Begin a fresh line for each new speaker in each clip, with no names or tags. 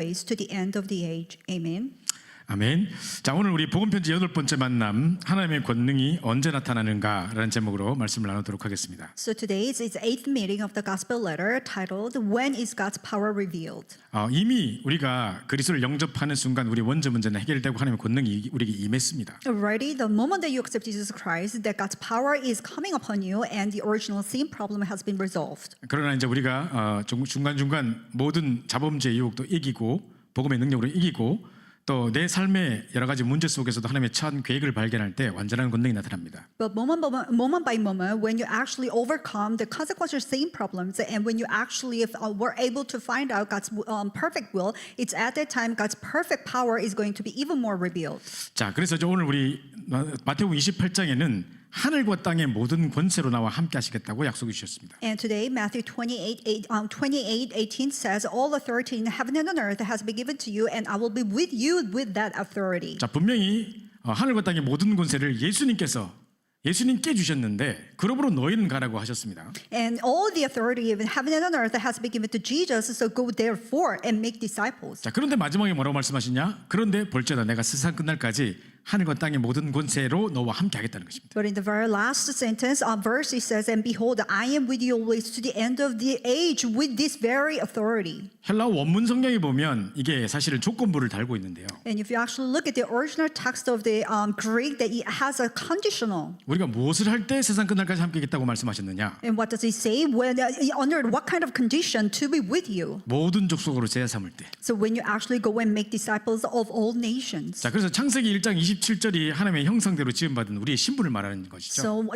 ways to the end of the age. Amen.
아멘. 자, 오늘 우리 복음편지 8번째 만남, 하나님의 권능이 언제 나타나는가라는 제목으로 말씀을 나누도록 하겠습니다.
So today is its eighth meeting of the gospel letter titled When is God's Power Revealed?
이미 우리가 그리스도를 영접하는 순간 우리 원죄 문제는 해결되고 하나님의 권능이 우리에게 임했습니다.
Already, the moment that you accept Jesus Christ, that God's power is coming upon you and the original sin problem has been resolved.
그러나 이제 우리가 중간중간 모든 자범죄의 유혹도 이기고 복음의 능력으로 이기고 또 내 삶의 여러 가지 문제 속에서도 하나님의 참 계획을 발견할 때 완전한 권능이 나타납니다.
But moment by moment, when you actually overcome the consequential sin problems and when you actually were able to find out God's perfect will, it's at that time God's perfect power is going to be even more revealed.
자, 그래서 이제 오늘 우리 마태복음 28장에는 하늘과 땅의 모든 권세로 나와 함께 하시겠다고 약속해 주셨습니다.
And today, Matthew 28:18 says, "All authority in heaven and on earth has been given to you, and I will be with you with that authority."
자, 분명히 하늘과 땅의 모든 권세를 예수님께 주셨는데 그러므로 너희는 가라고 하셨습니다.
And all the authority of heaven and on earth has been given to Jesus, so go therefore and make disciples.
자, 그런데 마지막에 뭐라고 말씀하시냐? 그런데 볼지어다 내가 세상 끝날까지 하늘과 땅의 모든 권세로 너와 함께 하겠다는 것입니다.
But in the very last sentence of verse, it says, "And behold, I am with you always to the end of the age with this very authority."
헬라 원문 성경에 보면 이게 사실은 조건부를 달고 있는데요.
And if you actually look at the original text of the Greek, that it has a conditional.
우리가 무엇을 할 때 세상 끝날까지 함께 하겠다고 말씀하셨느냐?
And what does it say? When under what kind of condition to be with you?
모든 족속으로 제자 삼을 때.
So when you actually go and make disciples of all nations.
자, 그래서 창세기 1장 27절이 하나님의 형상대로 지음받은 우리의 신분을 말하는 것이죠.
So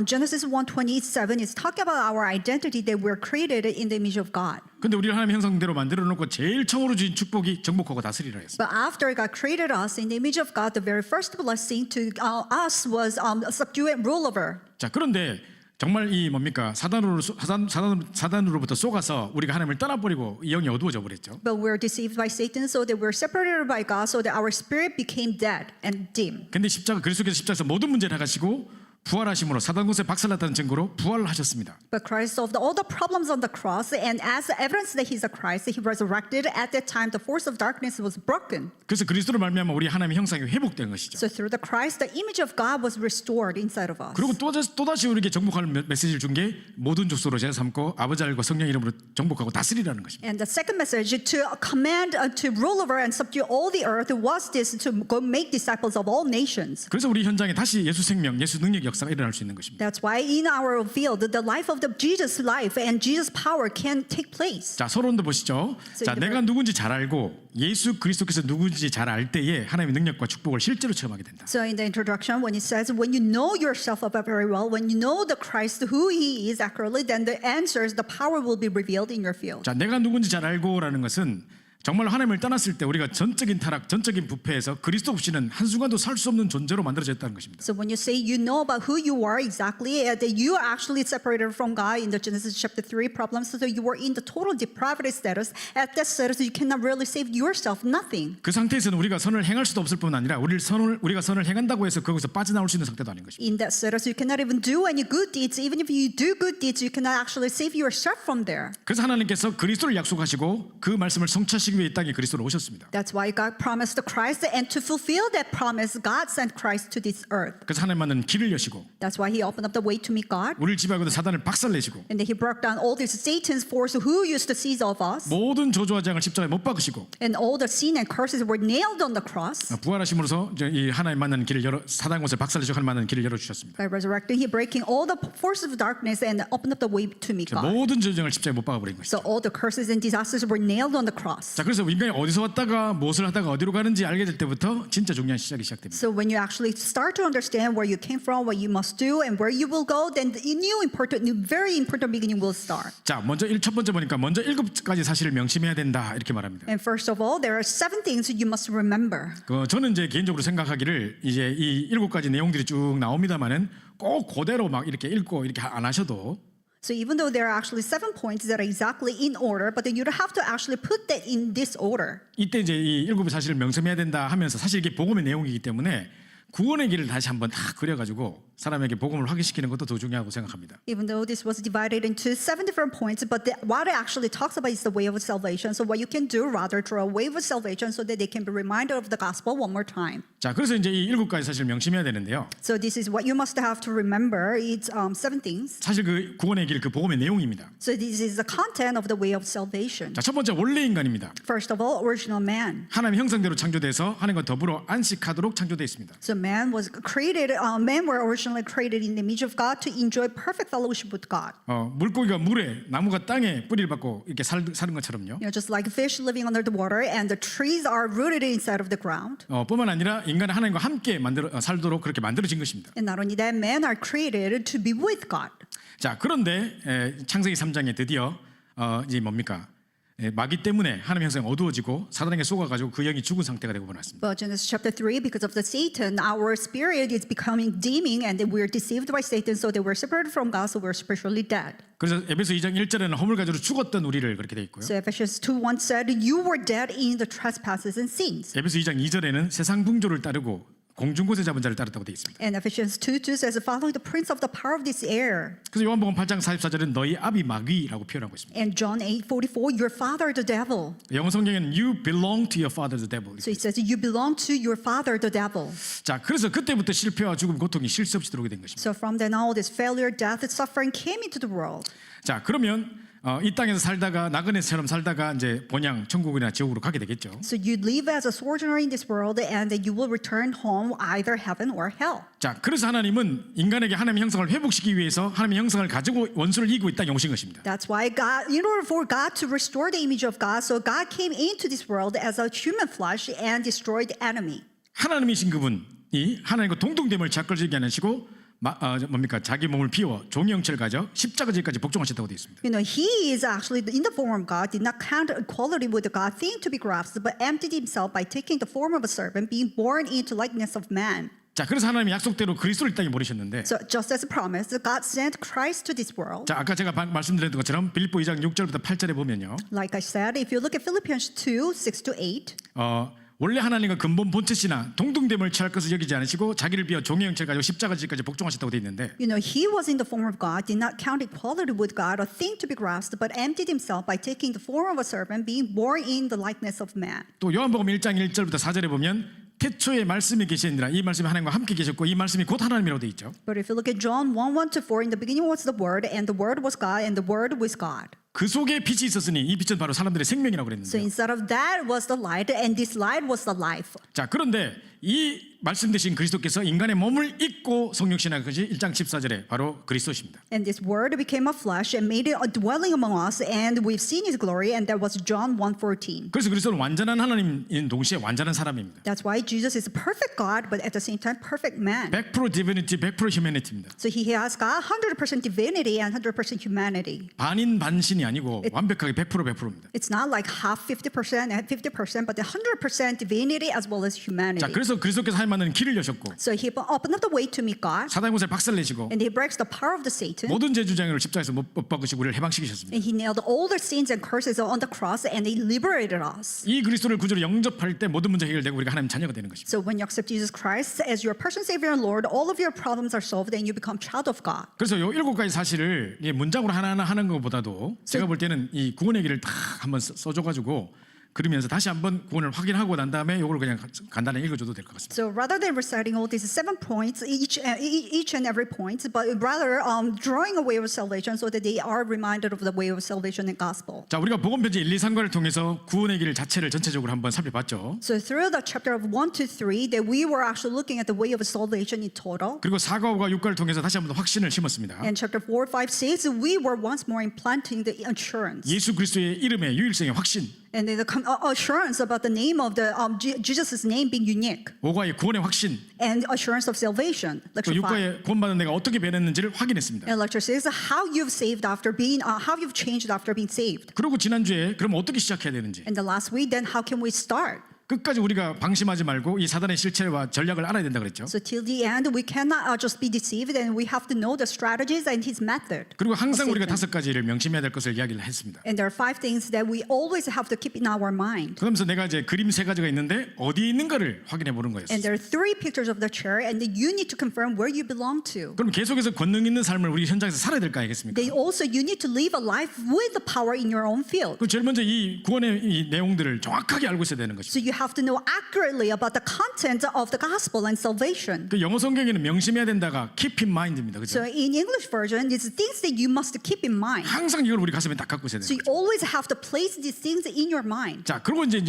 Genesis 1:27 is talking about our identity that we're created in the image of God.
근데 우리를 하나님의 형상대로 만들어 놓고 제일 처음으로 주신 축복이 정복하고 다스리라 했어요.
But after God created us in the image of God, the very first blessing to us was subdue and rule over.
자, 그런데 정말 이 뭡니까? 사단으로부터 쏘가서 우리가 하나님을 떠나버리고 이 영이 어두워져 버렸죠.
But we're deceived by Satan, so that we're separated by God, so that our spirit became dead and dim.
근데 그리스도께서 십자가에서 모든 문제를 해가시고 부활하심으로 사단 권세 박살났다는 증거로 부활하셨습니다.
But Christ solved all the problems on the cross, and as evidence that He's a Christ, He resurrected. At that time, the force of darkness was broken.
그래서 그리스도를 말미암아 우리 하나님의 형상이 회복된 것이죠.
So through the Christ, the image of God was restored inside of us.
그리고 또다시 우리에게 정복하는 메시지를 준 게 모든 족속으로 제가 삼고 아버지 알과 성령 이름으로 정복하고 다스리라는 것입니다.
And the second message to command to rule over and subdue all the earth was this: to go make disciples of all nations.
그래서 우리 현장에 다시 예수 생명, 예수 능력 역사가 일어날 수 있는 것입니다.
That's why in our field, the life of the Jesus life and Jesus power can take place.
자, 서론도 보시죠. 자, 내가 누군지 잘 알고 예수 그리스도께서 누군지 잘 알 때에 하나님의 능력과 축복을 실제로 체험하게 된다.
So in the introduction, when it says, when you know yourself very well, when you know the Christ, who He is accurately, then the answers, the power will be revealed in your field.
자, 내가 누군지 잘 알고라는 것은 정말 하나님을 떠났을 때 우리가 전적인 타락, 전적인 부패에서 그리스도 없이는 한순간도 살 수 없는 존재로 만들어졌다는 것입니다.
So when you say you know about who you are exactly, that you are actually separated from God in the Genesis chapter 3 problems, so you were in the total depravity status. At that status, you cannot really save yourself, nothing.
그 상태에서는 우리가 선을 행할 수도 없을 뿐 아니라 우리가 선을 행한다고 해서 거기서 빠져나올 수 있는 상태도 아닌 것입니다.
In that status, you cannot even do any good deeds. Even if you do good deeds, you cannot actually save yourself from there.
그래서 하나님께서 그리스도를 약속하시고 그 말씀을 성취하시기 위해 이 땅에 그리스도로 오셨습니다.
That's why God promised the Christ, and to fulfill that promise, God sent Christ to this earth.
그래서 하나님만은 길을 여시고
That's why He opened up the way to meet God.
우리를 지배하고 있는 사단을 박살내시고
And then He broke down all this Satan's force who used to seize of us.
모든 저주와 재앙을 십자가에 못 박으시고
And all the sin and curses were nailed on the cross.
부활하심으로써 이 하나님 만나는 길을 사단 것을 박살내시고 하나님 만나는 길을 열어 주셨습니다.
By resurrecting, He breaking all the forces of darkness and opened up the way to meet God.
모든 저주를 십자가에 못 박아버린
So
것이죠.
all the curses and disasters were nailed on the cross.
자, 그래서 인간이 어디서 왔다가 무엇을 하다가 어디로 가는지 알게 될 때부터 진짜 중요한 시작이 시작됩니다.
So when you actually start to understand where you came from, what you must do, and where you will go, then the very important beginning will start.
자, 먼저 첫 번째 보니까 먼저 7가지 사실을 명심해야 된다 이렇게 말합니다.
And first of all, there are 7 things you must remember.
저는 이제 개인적으로 생각하기를 이제 이 7가지 내용들이 쭉 나옵니다만은 꼭 그대로 막 이렇게 읽고 이렇게 안 하셔도.
So even though there are actually 7 points that are exactly in order, but then you don't have to actually put that in this order.
이때 이제 이 7 사실을 명심해야 된다 하면서 사실 이게 복음의 내용이기 때문에 구원의 길을 다시 한번 다 그려가지고 사람에게 복음을 확인시키는 것도 더 중요하고 생각합니다.
Even though this was divided into 7 different points, but what it actually talks about is the way of salvation. So what you can do rather through a way of salvation so that they can be reminded of the gospel one more time.
자, 그래서 이제 이 7가지 사실 명심해야 되는데요.
So this is what you must have to remember. It's 7 things.
사실 그 구원의 길, 그 복음의 내용입니다.
So this is the content of the way of salvation.
자, 첫 번째 원래 인간입니다.
First of all, original man.
하나님 형상대로 창조돼서 하나님과 더불어 안식하도록 창조되어 있습니다.
So man was created. Men were originally created in the image of God to enjoy perfect fellowship with God.
물고기가 물에, 나무가 땅에 뿌리를 받고 이렇게 사는 것처럼요.
Just like fish living under the water, and the trees are rooted inside of the ground.
뿐만 아니라 인간은 하나님과 함께 살도록 그렇게 만들어진 것입니다.
And not only that, men are created to be with God.
자, 그런데 창세기 3장에 드디어 이제 뭡니까? 마귀 때문에 하나님 형상이 어두워지고 사단에게 속아가지고 그 영이 죽은 상태가 되고 말았습니다.
But Genesis chapter 3, because of the Satan, our spirit is becoming dimming, and we're deceived by Satan, so that we're separated from God, so we're spiritually dead.
그래서 에베소 2장 1절에는 허물 가지고 죽었던 우리를 그렇게 돼 있고요.
So Ephesians 2:1 said, "You were dead in the trespasses and sins."
에베소 2장 2절에는 세상 풍조를 따르고 공중곳에 잡은 자를 따랐다고 돼 있습니다.
And Ephesians 2:2 says, "Following the prince of the power of this air."
그래서 요한복음 8장 44절은 너희 아비 마귀라고 표현하고 있습니다.
And John 8:44, "Your father the devil."
영어 성경에는 you belong to your father the devil.
So it says, "You belong to your father the devil."
자, 그래서 그때부터 실패와 죽음, 고통이 쉴 수 없이 들어오게 된 것입니다.
So from then on, this failure, death, and suffering came into the world.
자, 그러면 이 땅에서 살다가 나그네처럼 살다가 이제 본향 천국이나 지옥으로 가게 되겠죠.
So you live as a sojourner in this world, and you will return home either heaven or hell.
자, 그래서 하나님은 인간에게 하나님의 형상을 회복시키기 위해서 하나님의 형상을 가지고 원수를 이기고 이 땅에 오신 것입니다.
That's why God, in order for God to restore the image of God, so God came into this world as a human flesh and destroyed the enemy.
하나님이신 그분이 하나님과 동등됨을 작걸지게 하시고 뭡니까? 자기 몸을 비워 종의 형체를 가져 십자가지까지 복종하셨다고 되어 있습니다.
You know, He is actually in the form of God, did not count equality with the God thing to be grasped, but emptied Himself by taking the form of a servant, being born into likeness of man.
자, 그래서 하나님이 약속대로 그리스도를 이 땅에 보내셨는데,
So just as promised, God sent Christ to this world.
자, 아까 제가 말씀드렸던 것처럼 빌립보 2장 6절부터 8절에 보면요,
Like I said, if you look at Philippians 2, 6-8,
원래 하나님과 근본 본체시나 동등됨을 취할 것을 여기지 않으시고 자기를 비워 종의 형체를 가지고 십자가지까지 복종하셨다고 되어 있는데,
you know, He was in the form of God, did not count equality with God a thing to be grasped, but emptied Himself by taking the form of a servant, being born in the likeness of man.
또 요한복음 1장 1절부터 4절에 보면 태초에 말씀이 계시니라, 이 말씀이 하나님과 함께 계셨고 이 말씀이 곧 하나님이라고 되어 있죠.
But if you look at John 1:1-4, in the beginning was the Word, and the Word was God, and the Word was God.
그 속에 빛이 있었으니 이 빛은 바로 사람들의 생명이라고
So
그랬는데요.
instead of that was the light, and this light was the life.
자, 그런데 이 말씀 되신 그리스도께서 인간의 몸을 입고 성육신한 것이 1장 14절에 바로 그리스도십니다.
And this Word became a flesh and made it a dwelling among us, and we've seen His glory, and that was John 1:14.
그래서 그리스도는 완전한 하나님인 동시에 완전한 사람입니다.
That's why Jesus is a perfect God, but at the same time perfect man.
100% divinity, 100% humanity입니다.
So He has got 100% divinity and 100% humanity.
반인 반신이 아니고 완벽하게 100%입니다.
It's not like half 50% and 50%, but 100% divinity as well as humanity.
자, 그래서 그리스도께서 할 만한 길을 여셨고
So He opened up the way to meet God,
사단의 곳에 박살내시고
and He breaks the power of the Satan,
모든 죄주장을 십자가에서 못 박으시고 우리를 해방시키셨습니다.
and He nailed all the sins and curses on the cross, and He liberated us.
이 그리스도를 구주로 영접할 때 모든 문제 해결되고 우리가 하나님 자녀가 되는 것입니다.
So when you accept Jesus Christ as your personal Savior and Lord, all of your problems are solved, and you become child of God.
그래서 요 7가지 사실을 문장으로 하나하나 하는 것보다도 제가 볼 때는 이 구원의 길을 다 한번 써줘가지고 그러면서 다시 한번 구원을 확인하고 난 다음에 이걸 그냥 간단히 읽어줘도 될 것 같습니다.
So rather than reciting all these 7 points, each and every point, but rather drawing a way of salvation so that they are reminded of the way of salvation and gospel.
자, 우리가 복음편지 1, 2, 3과를 통해서 구원의 길 자체를 전체적으로 한번 살펴봤죠.
So through the chapter of 1-3, that we were actually looking at the way of salvation in total.
그리고 4과와 6과를 통해서 다시 한번 확신을 심었습니다.
And chapter 4, 5, 6, we were once more implanting the assurance.
예수 그리스도의 이름의 유일성의 확신.
And the assurance about the name of the Jesus' name being unique.
5과의 구원의 확신.
And assurance of salvation.
또
Lecture 5.
6과의 구원받은 내가 어떻게 변했는지를 확인했습니다.
And lecture 6, how you've saved after being, how you've changed after being saved.
그리고 지난주에 그럼 어떻게 시작해야 되는지.
And the last week, then how can we start?
끝까지 우리가 방심하지 말고 이 사단의 실체와 전략을 알아야 된다 그랬죠.
So till the end, we cannot just be deceived, and we have to know the strategies and his method.
그리고 항상
of
우리가
Satan.
5가지를 명심해야 될 것을 이야기를 했습니다.
And there are 5 things that we always have to keep in our mind.
그러면서 내가 이제 그림 3가지가 있는데 어디에 있는가를 확인해 보는 거였어요.
And there are 3 pictures of the chair, and then you need to confirm where you belong to.
그럼 계속해서 권능 있는 삶을 우리 현장에서 살아야 될 거 아니겠습니까?
They also, you need to live a life with the power in your own field.
그 제일 먼저 이 구원의 이 내용들을 정확하게 알고 있어야 되는 것이죠.
So you have to know accurately about the content of the gospel and salvation.
그 영어 성경에는 명심해야 된다가 keep in mind입니다.
So
그렇죠?
in English version, it's things that you must keep in mind.
항상 이걸 우리 가슴에 딱 갖고 있어야
So
되는
you
거죠.
always have to place these things in your mind.
자, 그리고 이제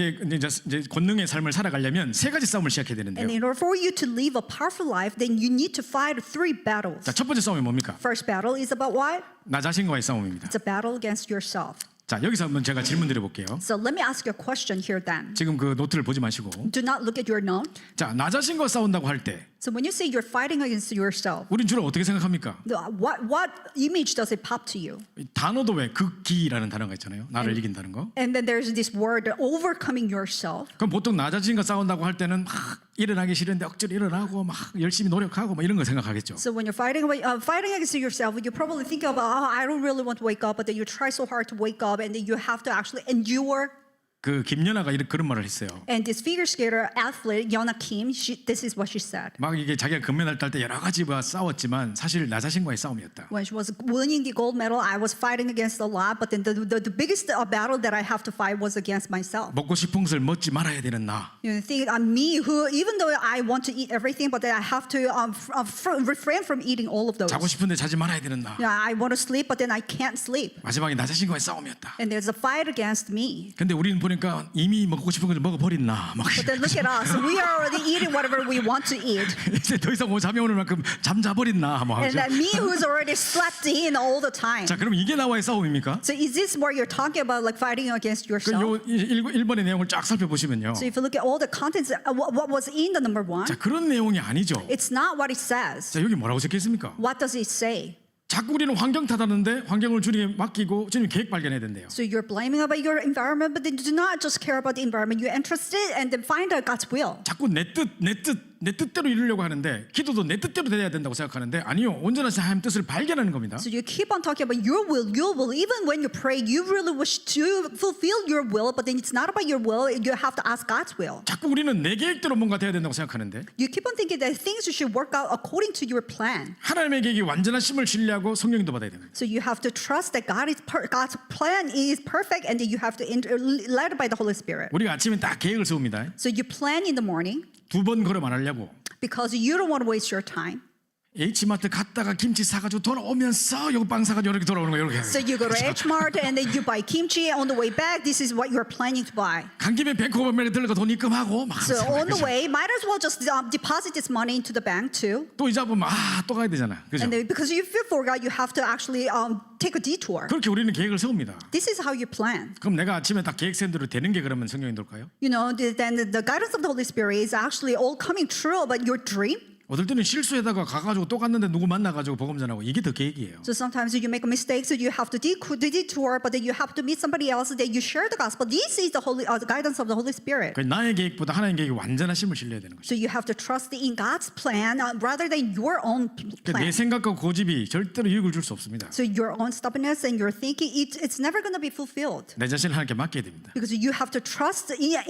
권능의 삶을 살아가려면 3가지 싸움을 시작해야
And
되는데요.
in order for you to live a powerful life, then you need to fight 3 battles.
자, 첫 번째 싸움이 뭡니까?
First battle is about what?
나 자신과의 싸움입니다.
It's a battle against yourself.
자, 여기서 한번 제가 질문 드려볼게요.
So let me ask you a question here then.
지금 그 노트를 보지 마시고,
Do not look at your note.
자, 나 자신과 싸운다고 할 때
So when you say you're fighting against yourself,
우린 주로 어떻게 생각합니까?
what image does it pop to you?
이 단어도 왜 극기라는 단어가 있잖아요. 나를 이긴다는 거.
And then there's this word, overcoming yourself.
그럼 보통 나 자신과 싸운다고 할 때는 막 일어나기 싫은데 억지로 일어나고 막 열심히 노력하고 막 이런 거 생각하겠죠.
So when you're fighting against yourself, you probably think about, oh, I don't really want to wake up, but then you try so hard to wake up, and then you have to actually endure.
그 김연아가 그런 말을 했어요.
And this figure skater athlete, Yeona Kim, this is what she said.
막 이게 자기가 금메달 딸 때 여러 가지와 싸웠지만 사실 나 자신과의 싸움이었다.
When she was winning the gold medal, I was fighting against a lot, but then the biggest battle that I have to fight was against myself.
먹고 싶은 것을 먹지 말아야 되는 나.
You know, think I'm me who, even though I want to eat everything, but then I have to refrain from eating all of those.
자고 싶은데 자지 말아야 되는 나.
Yeah, I want to sleep, but then I can't sleep.
마지막에 나 자신과의 싸움이었다.
And there's a fight against me.
근데 우리는 보니까 이미 먹고 싶은 걸 먹어버린 나. 막
But then look at us. We are already eating whatever we want to eat.
이제 더 이상 잠이 오는 만큼 잠자버린 나. 뭐
And
하죠.
that me who's already slept in all the time.
자, 그럼 이게 나와의 싸움입니까?
So is this what you're talking about, like fighting against
그
yourself?
요 1번의 내용을 쫙 살펴보시면요.
So if you look at all the contents, what was in the number 1,
자, 그런 내용이 아니죠.
it's not what it says.
자, 여기 뭐라고 적혀 있습니까?
What does it say?
자꾸 우리는 환경 탓하는데 환경을 주님께 맡기고 주님 계획 발견해야 된대요.
So you're blaming about your environment, but then you do not just care about the environment. You're interested and then find out God's will.
자꾸 내 뜻대로 이루려고 하는데 기도도 내 뜻대로 돼야 된다고 생각하는데 아니요. 온전하신 하나님 뜻을 발견하는 겁니다.
So you keep on talking about your will. Even when you pray, you really wish to fulfill your will, but then it's not about your will. You have to ask God's will.
자꾸 우리는 내 계획대로 뭔가 돼야 된다고 생각하는데
You keep on thinking that things should work out according to your plan.
하나님의 계획이 완전하심을 신뢰하고 성령도 받아야 됩니다.
So you have to trust that God's plan is perfect, and that you have to led by the Holy Spirit.
우리가 아침에 딱 계획을 세웁니다.
So you plan in the morning
2번 걸음 안 하려고
because you don't want to waste your time.
H마트 갔다가 김치 사가지고 돌아오면서 요거 빵 사가지고 이렇게 돌아오는 거 이렇게.
So you go to H-Mart and then you buy kimchi. On the way back, this is what you're planning to buy.
간 김에 뱅크오버맨에 들러가 돈 입금하고 막.
So on the way, might as well just deposit this money into the bank too.
또 이자 보면 또 가야 되잖아. 그죠?
And then, because if you forgot, you have to actually take a detour.
그렇게 우리는 계획을 세웁니다.
This is how you plan.
그럼 내가 아침에 딱 계획 세운 대로 되는 게 그러면 성령인들까요?
You know, then the guidance of the Holy Spirit is actually all coming true about your dream.
어떨 때는 실수에다가 가가지고 또 갔는데 누구 만나가지고 복음 전하고 이게 더 계획이에요.
So sometimes you make a mistake, so you have to detour, but then you have to meet somebody else, that you share the gospel. This is the guidance of the Holy Spirit.
그러니까 나의 계획보다 하나님 계획이 완전하심을 신뢰해야 되는 거죠.
So you have to trust in God's plan rather than your own
그러니까 내
plan.
생각과 고집이 절대로 유익을 줄 수 없습니다.
So your own stubbornness and your thinking, it's never going to be fulfilled.
내 자신을 하나님께 맡겨야 됩니다.
Because you have to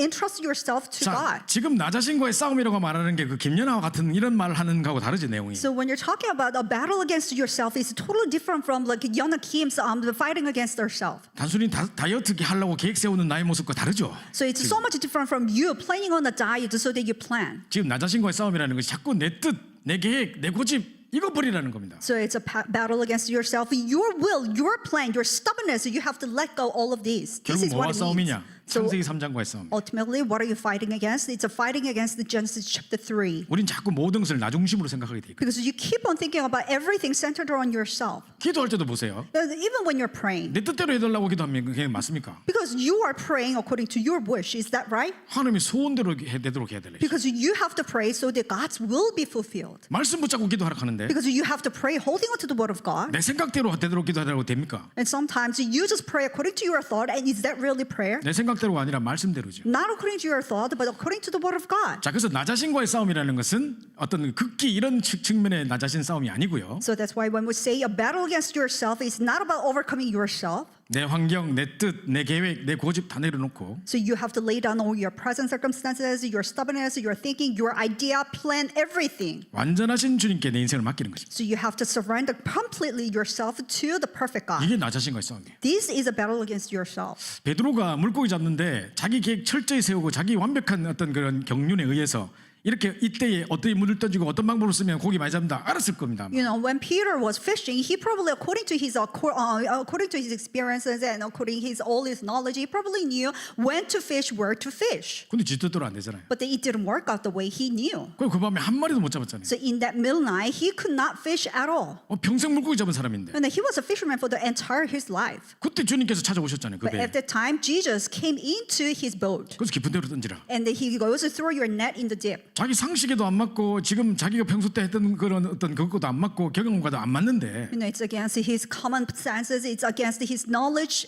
entrust yourself to
자,
God.
지금 나 자신과의 싸움이라고 말하는 게 그 김연아와 같은 이런 말 하는 거하고 다르지 내용이.
So when you're talking about a battle against yourself, it's totally different from like Yeona Kim's fighting against herself.
단순히 다이어트 하려고 계획 세우는 나의 모습과 다르죠.
So it's so much different from you planning on a diet so that you plan.
지금 나 자신과의 싸움이라는 것이 자꾸 내 뜻, 내 계획, 내 고집 이거 버리라는 겁니다.
So it's a battle against yourself, your will, your plan, your stubbornness. You have to let go all of these. This
결국
is
뭐와
what it
싸움이냐?
means. So
창세기 3장과의 싸움.
ultimately, what are you fighting against? It's a fighting against the Genesis chapter 3.
우린 자꾸 모든 것을 나 중심으로 생각하게 돼 있거든요.
Because you keep on thinking about everything centered on yourself.
기도할 때도 보세요.
Even when you're praying.
내 뜻대로 해달라고 기도하면 그게 맞습니까?
Because you are praying according to your wish. Is that right?
하나님이 소원대로 되도록 해야 되래.
Because you have to pray so that God's will be fulfilled.
말씀 붙잡고 기도하라 하는데
Because you have to pray holding on to the word of God.
내 생각대로 되도록 기도하라고 됩니까?
And sometimes you just pray according to your thought. And is that really prayer?
내 생각 생각대로가 아니라 말씀대로죠.
Not according to your thought, but according to the word of God.
자, 그래서 나 자신과의 싸움이라는 것은 어떤 극기 이런 측면의 나 자신 싸움이 아니고요.
So that's why when we say a battle against yourself, it's not about overcoming yourself.
내 환경, 내 뜻, 내 계획, 내 고집 다 내려놓고
So you have to lay down all your present circumstances, your stubbornness, your thinking, your idea, plan, everything.
완전하신 주님께 내 인생을 맡기는 것입니다.
So you have to surrender completely yourself to the perfect God.
이게 나 자신과의 싸움이에요.
This is a battle against yourself.
베드로가 물고기 잡는데 자기 계획 철저히 세우고 자기 완벽한 어떤 그런 경륜에 의해서 이렇게 이때에 어떤 물을 던지고 어떤 방법을 쓰면 고기 많이 잡는다 알았을 겁니다.
You know, when Peter was fishing, he probably, according to his experiences and according to all his knowledge, he probably knew when to fish, where to fish.
근데 지 뜻대로 안 되잖아요.
But it didn't work out the way he knew.
그 밤에 한 마리도 못 잡았잖아요.
So in that midnight, he could not fish at all.
평생 물고기 잡은 사람인데
And he was a fisherman for the entire his life.
그때 주님께서 찾아오셨잖아요. 그
But
배에.
at that time, Jesus came into his boat.
그래서 깊은 데로 던지라.
And then he goes to throw your net in the deep.
자기 상식에도 안 맞고 지금 자기가 평소 때 했던 그런 어떤 그것도 안 맞고 경험과도 안 맞는데
You know, it's against his common senses. It's against his knowledge.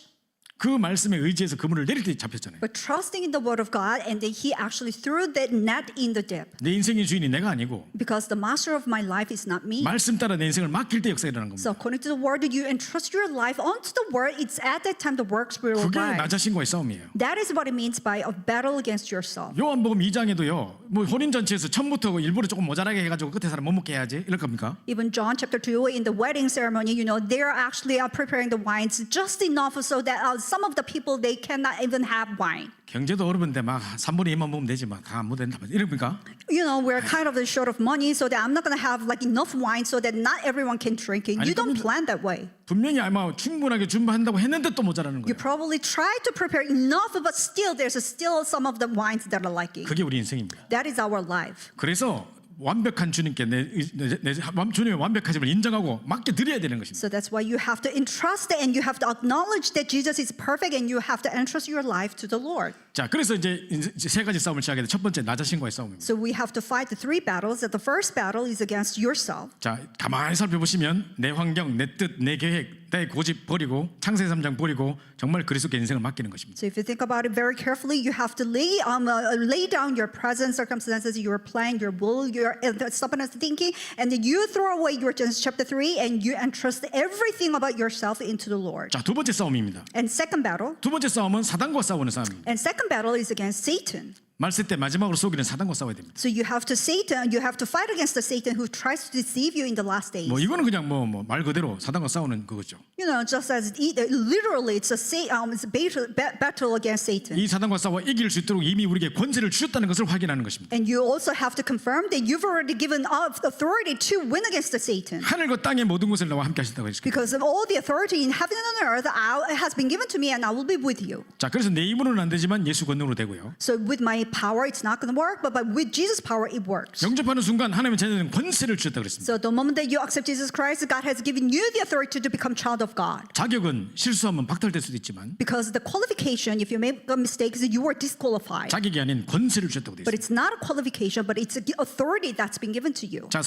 그 말씀에 의지해서 그물을 내릴 때 잡혔잖아요.
But trusting in the word of God, and then he actually threw that net in the deep.
내 인생의 주인이 내가 아니고
Because the master of my life is not me.
말씀 따라 내 인생을 맡길 때 역사가 일어나는 겁니다.
So according to the word, you entrust your life onto the word. It's at that time the works will
그게 나
arise.
자신과의 싸움이에요.
That is what it means by a battle against yourself.
요한복음 2장에도요. 뭐 혼인 잔치에서 처음부터 일부러 조금 모자라게 해가지고 끝에 사람 못 먹게 해야지 이럴 겁니까?
Even John chapter 2 in the wedding ceremony, you know, they're actually preparing the wines just enough so that some of the people, they cannot even have wine.
경제도 어려운데 막 3분의 2만 먹으면 되지 막 다 못 된다 이럽니까?
You know, we're kind of short of money, so that I'm not going to have like enough wine so that not everyone can drink it. You don't plan that way.
분명히 아마 충분하게 준비한다고 했는데 또 모자라는
You
거예요.
probably try to prepare enough, but still there's still some of the wines that are lacking.
그게 우리 인생입니다.
That is our life.
그래서 완벽한 주님께 내 주님의 완벽하심을 인정하고 맡겨 드려야 되는 것입니다.
So that's why you have to entrust and you have to acknowledge that Jesus is perfect and you have to entrust your life to the Lord.
자, 그래서 이제 세 가지 싸움을 시작해야 돼. 첫 번째 나 자신과의 싸움입니다.
So we have to fight the three battles. That the first battle is against yourself.
자, 가만히 살펴보시면 내 환경, 내 뜻, 내 계획, 내 고집 버리고 창세기 3장 버리고 정말 그리스도께 인생을 맡기는 것입니다.
So if you think about it very carefully, you have to lay down your present circumstances, your plan, your will, your stubbornness thinking, and then you throw away your Genesis chapter 3 and you entrust everything about yourself into the Lord.
자, 두 번째 싸움입니다.
And second battle,
두 번째 싸움은 사단과 싸우는 싸움입니다.
and second battle is against Satan.
말세 때 마지막으로 속이는 사단과 싸워야 됩니다.
So you have to fight against the Satan who tries to deceive you in the last days.
뭐 이거는 그냥 뭐 말 그대로 사단과 싸우는 그거죠.
You know, just as literally, it's a battle against Satan.
이 사단과 싸워 이길 수 있도록 이미 우리에게 권세를 주셨다는 것을 확인하는 것입니다.
And you also have to confirm that you've already given up authority to win against the Satan.
하늘과 땅의 모든 것을 나와 함께 하신다고 했습니다.
Because of all the authority in heaven and on earth has been given to me, and I will be with you.
자, 그래서 내 힘으로는 안 되지만 예수 권능으로 되고요.
So with my power, it's not going to work, but with Jesus' power, it works.
영접하는 순간 하나님의 자녀는 권세를 주셨다고 그랬습니다.
So the moment that you accept Jesus Christ, God has given you the authority to become child of God.
자격은 실수하면 박탈될 수도 있지만
Because the qualification, if you make a mistake, is that you are disqualified.
자격이 아닌 권세를 주셨다고 되어
But
있습니다.
it's not a qualification, but it's an authority that's been given to you.
자,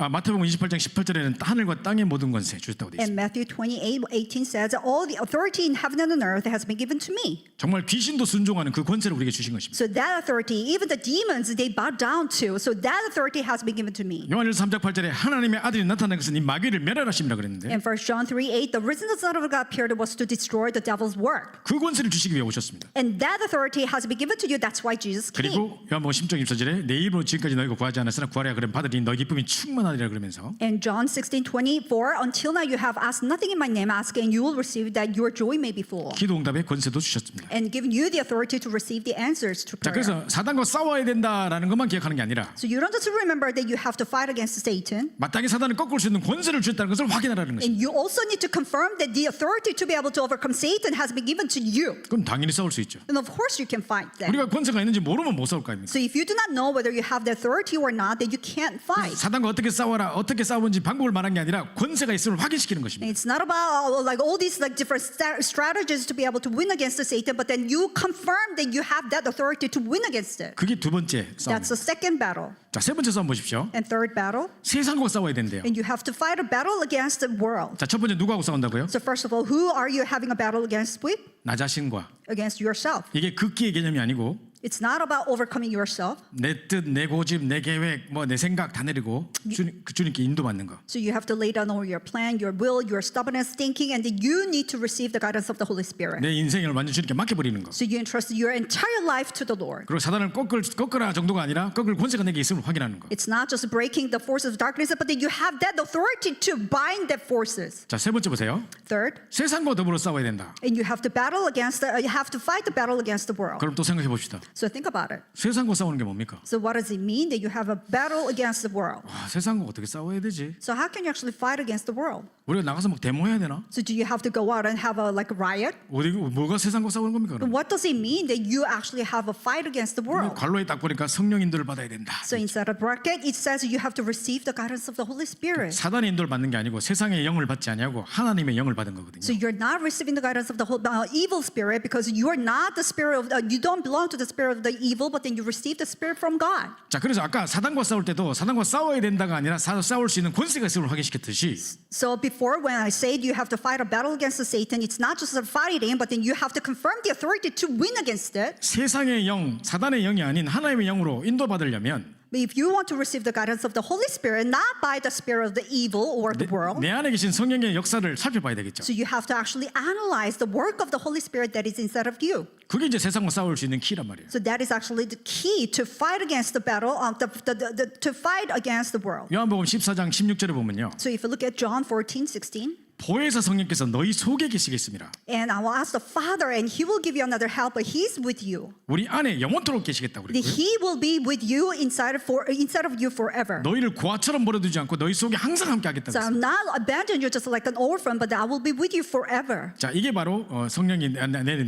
마태복음 28장 18절에는 하늘과 땅의 모든 권세 주셨다고 되어
And
있습니다.
Matthew 28:18 says, all the authority in heaven and on earth has been given to me.
정말 귀신도 순종하는 그 권세를 우리에게 주신 것입니다.
So that authority, even the demons, they bow down to. So that authority has been given to me.
요한일서 3장 8절에 하나님의 아들이 나타난 것은 이 마귀를 멸하심이라 그랬는데
And 1 John 3:8, the reason the Son of God appeared was to destroy the devil's work.
그 권세를 주시기 위해 오셨습니다.
And that authority has been given to you. That's why Jesus came.
그리고 요한복음 10장 24절에 내 이름으로 지금까지 너희가 구하지 않았으나 구하랴 그러면 받으리니 너희 기쁨이 충만하리라 그러면서
And John 16:24, until now you have asked nothing in my name, ask and you will receive that your joy may be full.
기도 응답의 권세도 주셨습니다.
And given you the authority to receive the answers to
자,
prayer.
그래서 사단과 싸워야 된다라는 것만 기억하는 게 아니라
So you don't just remember that you have to fight against Satan.
마땅히 사단을 꺾을 수 있는 권세를 주셨다는 것을 확인하라는 것입니다.
And you also need to confirm that the authority to be able to overcome Satan has been given to you.
그럼 당연히 싸울 수 있죠.
And of course you can fight that.
우리가 권세가 있는지 모르면 못 싸울 거 아닙니까?
So if you do not know whether you have the authority or not, then you can't fight.
사단과 어떻게 싸워라, 어떻게 싸우는지 방법을 말한 게 아니라 권세가 있음을 확인시키는 것입니다.
It's not about like all these like different strategies to be able to win against the Satan, but then you confirm that you have that authority authority to win against it.
그게 두 번째 싸움.
That's the second battle.
자, 세 번째 싸움 보십시오.
And third battle,
세상과 싸워야 된대요.
and you have to fight a battle against the world.
자, 첫 번째 누구하고 싸운다고요?
So first of all, who are you having a battle against with?
나 자신과.
Against yourself.
이게 극기의 개념이 아니고
It's not about overcoming yourself.
내 뜻, 내 고집, 내 계획, 뭐 내 생각 다 내리고 주님께 인도받는 거.
So you have to lay down all your plan, your will, your stubbornness, thinking, and then you need to receive the guidance of the Holy Spirit.
내 인생을 완전 주님께 맡겨버리는 거.
So you entrust your entire life to the Lord.
그리고 사단을 꺾으라 정도가 아니라 꺾을 권세가 내게 있음을 확인하는 거.
It's not just breaking the forces of darkness, but that you have that authority to bind that forces.
자, 세 번째 보세요.
Third,
세상과 더불어 싸워야 된다.
and you have to battle against you have to fight the battle against the world.
그럼 또 생각해 봅시다.
So think about it.
세상과 싸우는 게 뭡니까?
So what does it mean that you have a battle against the world?
와, 세상과 어떻게 싸워야 되지?
So how can you actually fight against the world?
우리가 나가서 막 데모해야 되나?
So do you have to go out and have a like a riot?
어디 뭐가 세상과 싸우는 겁니까? 그럼?
What does it mean that you actually have a fight against the world?
관로에 딱 보니까 성령 인도를 받아야 된다.
So inside of bracket, it says you have to receive the guidance of the Holy Spirit.
사단의 인도를 받는 게 아니고 세상의 영을 받지 아니하고 하나님의 영을 받은 거거든요.
So you're not receiving the guidance of the evil spirit because you are not the spirit of you don't belong to the spirit of the evil, but then you receive the spirit from God.
자, 그래서 아까 사단과 싸울 때도 사단과 싸워야 된다가 아니라 싸울 수 있는 권세가 있음을 확인시켰듯이
So before when I said you have to fight a battle against Satan, it's not just a fighting, but then you have to confirm the authority to win against it.
세상의 영, 사단의 영이 아닌 하나님의 영으로 인도받으려면
But if you want to receive the guidance of the Holy Spirit, not by the spirit of the evil or the world,
내 안에 계신 성령의 역사를 살펴봐야 되겠죠.
so you have to actually analyze the work of the Holy Spirit that is inside of you.
그게 이제 세상과 싸울 수 있는 키란 말이에요.
So that is actually the key to fight against the battle of to fight against the world.
요한복음 14장 16절에 보면요.
So if you look at John 14:16,
보혜사 성령께서 너희 속에 계시겠습니다.
and I will ask the Father, and He will give you another helper. He's with you.
우리 안에 영원토록 계시겠다고
That
그랬고요.
He will be with you inside of you forever.
너희를 고아처럼 버려두지 않고 너희 속에 항상 함께 하겠다고
So
했습니다.
I'm not abandon you just like an orphan, but I will be with you forever.
자, 이게 바로 성령이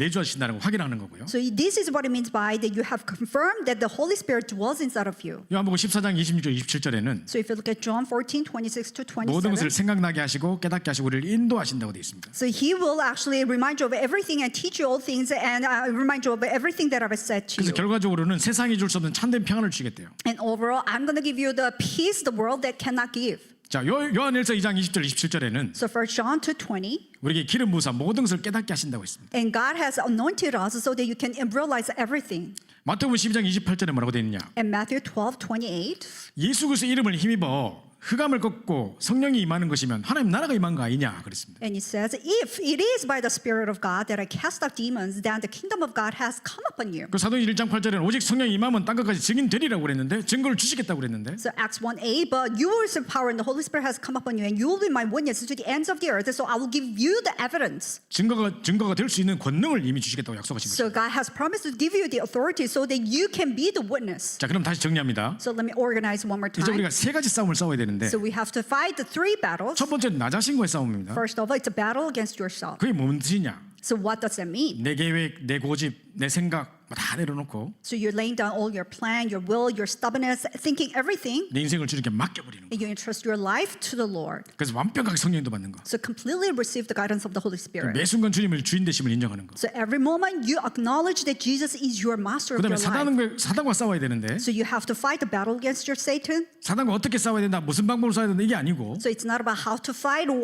내주하신다는 걸 확인하는 거고요.
So this is what it means by that you have confirmed that the Holy Spirit dwells inside of you.
요한복음 14장 26절 27절에는
So if you look at John 14:26 to
모든 것을
27,
생각나게 하시고 깨닫게 하시고 우리를 인도하신다고 되어 있습니다.
so He will actually remind you of everything and teach you all things and remind you of everything that I've said to
그래서
you.
결과적으로는 세상이 줄 수 없는 참된 평안을 주시겠대요.
And overall, I'm going to give you the peace the world that cannot give.
자, 요한일서 2장 20절 27절에는
So 1 John 2:20,
우리에게 기름 부으사 모든 것을 깨닫게 하신다고 했습니다.
and God has anointed us so that you can realize everything.
마태복음 12장 28절에 뭐라고 되어 있느냐?
And Matthew 12:28,
예수 그리스도 이름을 힘입어 흑암을 꺾고 성령이 임하는 것이면 하나님 나라가 임한 거 아니냐 그랬습니다.
and it says, if it is by the Spirit of God that I cast out demons, then the kingdom of God has come upon you.
그 사도행 1장 8절에는 오직 성령이 임하면 땅 끝까지 증인되리라고 그랬는데 증거를 주시겠다고 그랬는데
So Acts 1:8, but you will receive power and the Holy Spirit has come upon you, and you will be my witnesses to the ends of the earth. So I will give you the evidence.
증거가 될 수 있는 권능을 이미 주시겠다고 약속하신 거죠.
So God has promised to give you the authority so that you can be the witness.
자, 그럼 다시 정리합니다.
So let me organize one more
이제
time.
우리가 세 가지 싸움을 싸워야 되는데
So we have to fight the three battles.
첫 번째는 나 자신과의 싸움입니다.
First of all, it's a battle against yourself.
그게 뭔 뜻이냐?
So what does that mean?
내 계획, 내 고집, 내 생각 다 내려놓고
So you're laying down all your plan, your will, your stubbornness, thinking everything,
내 인생을 주님께 맡겨버리는 거.
and you entrust your life to the Lord.
그래서 완벽하게 성령도 받는 거.
So completely receive the guidance of the Holy Spirit.
매 순간 주님을 주인 되심을 인정하는 거.
So every moment you acknowledge that Jesus is your master of
그다음에
your life.
사단과 싸워야 되는데
So you have to fight the battle against your Satan.
사단과 어떻게 싸워야 된다, 무슨 방법으로 싸워야 된다 이게 아니고
So it's not about how to fight or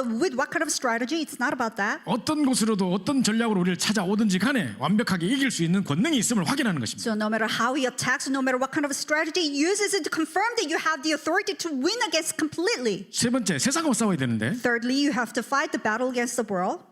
with what kind of strategy. It's not about that.
어떤 곳으로도 어떤 전략으로 우리를 찾아오든지 간에 완벽하게 이길 수 있는 권능이 있음을 확인하는 것입니다.
So no matter how he attacks, no matter what kind of strategy he uses it to confirm that you have the authority to win against completely.
세 번째, 세상하고 싸워야 되는데
Thirdly, you have to fight the battle against the world.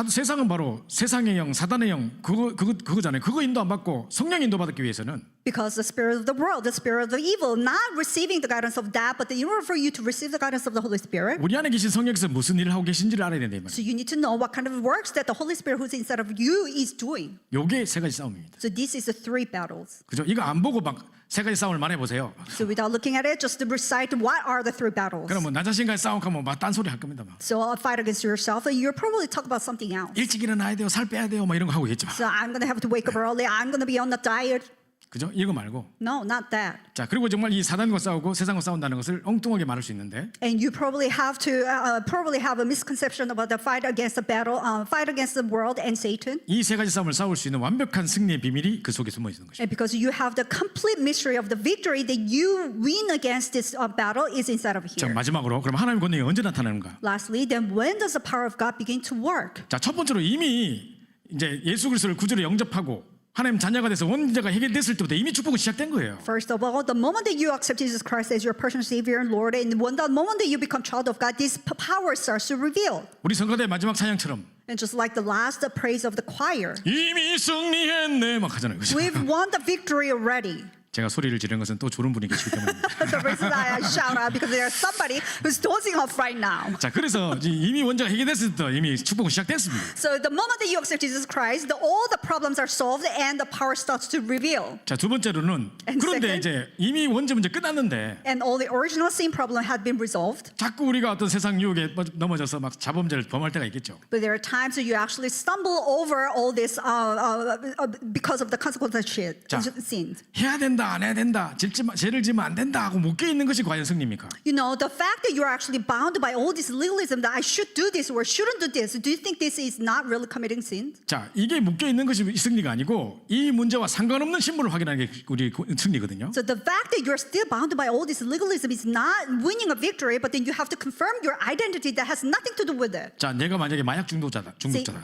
세상은 바로 세상의 영, 사단의 영 그거잖아요. 그거 인도 안 받고 성령 인도 받기 위해서는
Because the spirit of the world, the spirit of the evil, not receiving the guidance of that, but in order for you to receive the guidance of the Holy Spirit,
우리 안에 계신 성령께서 무슨 일을 하고 계신지를 알아야 된다 이 말이에요.
so you need to know what kind of works that the Holy Spirit who's inside of you is doing.
요게 세 가지 싸움입니다.
So this is the three battles.
그죠? 이거 안 보고 막 세 가지 싸움을 말해 보세요.
So without looking at it, just to recite what are the three battles.
그럼 뭐 나 자신과의 싸움하면 막 딴소리 할 겁니다. 막.
So I'll fight against yourself, and you'll probably talk about something else.
일찍 일어나야 돼요. 살 빼야 돼요. 막 이런 거 하고 있죠.
So I'm going to have to wake up early. I'm going to be on a diet.
그죠? 이거 말고.
No, not that.
자, 그리고 정말 이 사단과 싸우고 세상과 싸운다는 것을 엉뚱하게 말할 수 있는데
And you probably have a misconception about the fight against the battle, fight against the world and Satan.
이 세 가지 싸움을 싸울 수 있는 완벽한 승리의 비밀이 그 속에 숨어 있는 것입니다.
And because you have the complete mystery of the victory that you win against this battle is inside of
자,
here.
마지막으로 그럼 하나님의 권능이 언제 나타나는가?
Lastly, then when does the power of God begin to work?
자, 첫 번째로 이미 이제 예수 그리스도를 구주로 영접하고 하나님 자녀가 돼서 원죄가 해결됐을 때부터 이미 축복은 시작된 거예요.
First of all, the moment that you accept Jesus Christ as your personal Savior and Lord, and when the moment that you become child of God, this power starts to reveal.
우리 성가대 마지막 찬양처럼
And just like the last praise of the choir,
이미 승리했네 막 하잖아요. 그죠?
we've won the victory already.
제가 소리를 지르는 것은 또 졸은 분이 계시기 때문입니다.
The reason I shout out because there's somebody who's dozing off right now.
자, 그래서 이미 원죄가 해결됐을 때 이미 축복은 시작됐습니다.
So the moment that you accept Jesus Christ, all the problems are solved and the power starts to reveal.
자, 두 번째로는
And
그런데
second?
이제 이미 원죄 문제 끝났는데
And all the original sin problem had been resolved.
자꾸 우리가 어떤 세상 유혹에 넘어져서 막 자범죄를 범할 때가 있겠죠.
But there are times that you actually stumble over all this because of the consequences
자.
of sins.
해야 된다 안 해야 된다 죄를 지면 안 된다 하고 묶여 있는 것이 과연 승리입니까?
You know, the fact that you're actually bound by all this legalism that I should do this or shouldn't do this, do you think this is not really committing sin?
자, 이게 묶여 있는 것이 승리가 아니고 이 문제와 상관없는 신분을 확인하는 게 우리 승리거든요.
So the fact that you're still bound by all this legalism is not winning a victory, but then you have to confirm your identity that has nothing to do with it.
자, 내가 만약에 마약 중독자다.